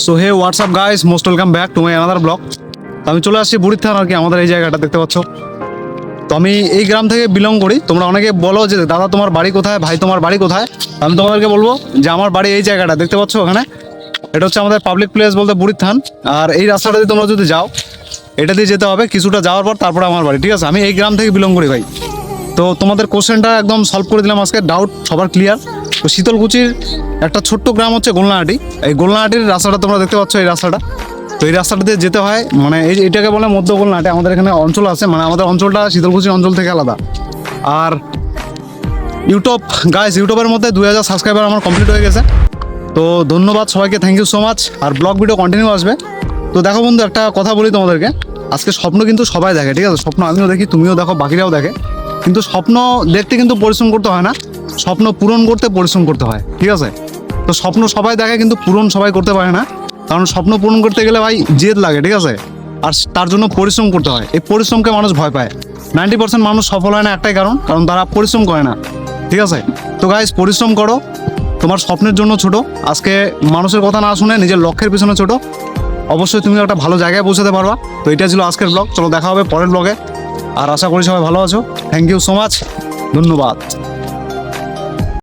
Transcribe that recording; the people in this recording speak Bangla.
So hey what's up guys, most welcome back to my another blog. তো আমি চলে আসছি বুড়ির থানা আর কি, আমাদের এই জায়গাটা দেখতে পাচ্ছ। তো আমি এই গ্রাম থেকে বিলং করি। তোমরা অনেকে বলো যে দাদা তোমার বাড়ি কোথায়, ভাই তোমার বাড়ি কোথায়। আমি তোমাদেরকে বলবো যে আমার বাড়ি এই জায়গাটা দেখতে পাচ্ছ ওখানে। এটা হচ্ছে আমাদের পাবলিক প্লেস বলতে বুড়ির থান। আর এই রাস্তাটা দিয়ে তোমরা যদি যাও, এটা দিয়ে যেতে হবে কিছুটা যাওয়ার পর, তারপরে আমার বাড়ি। ঠিক আছে, আমি এই গ্রাম থেকে বিলং করি ভাই। তো তোমাদের কোশ্চেনটা একদম সলভ করে দিলাম আজকে, ডাউট সবার ক্লিয়ার। তো শীতলকুচির একটা ছোট্ট গ্রাম হচ্ছে গোলনাহাটি। এই গোলনাহাটির রাস্তাটা তোমরা দেখতে পাচ্ছ, এই রাস্তাটা। তো এই রাস্তাটা দিয়ে যেতে হয়, মানে এটাকে বলে মধ্য গোলনাহাটি। আমাদের এখানে অঞ্চল আছে, মানে আমাদের অঞ্চলটা শীতলকুচির অঞ্চল থেকে আলাদা। আর ইউটিউবের মধ্যে 2000 সাবস্ক্রাইবার আমার কমপ্লিট হয়ে গেছে। তো ধন্যবাদ সবাইকে, থ্যাংক ইউ সো মাচ। আর ব্লগ ভিডিও কন্টিনিউ আসবে। তো দেখো বন্ধু, একটা কথা বলি তোমাদেরকে, আজকে স্বপ্ন কিন্তু সবাই দেখে, ঠিক আছে? স্বপ্ন আমিও দেখি, তুমিও দেখো, বাকিরাও দেখে। কিন্তু স্বপ্ন দেখতে কিন্তু পরিশ্রম করতে হয় না, স্বপ্ন পূরণ করতে পরিশ্রম করতে হয়, ঠিক আছে? তো স্বপ্ন সবাই দেখে কিন্তু পূরণ সবাই করতে পারে না, কারণ স্বপ্ন পূরণ করতে গেলে ভাই জেদ লাগে, ঠিক আছে? আর তার জন্য পরিশ্রম করতে হয়। এই পরিশ্রমকে মানুষ ভয় পায়। 90% মানুষ সফল হয় না একটাই কারণ তারা পরিশ্রম করে না, ঠিক আছে? তো গাইস, পরিশ্রম করো, তোমার স্বপ্নের জন্য ছোট। আজকে মানুষের কথা না শুনে নিজের লক্ষ্যের পিছনে ছোট, অবশ্যই তুমি একটা ভালো জায়গায় পৌঁছাতে পারবা। তো এটা ছিল আজকের ব্লগ। চলো দেখা হবে পরের ব্লগে। আর আশা করি সবাই ভালো আছো। থ্যাংক ইউ সো মাচ, ধন্যবাদ।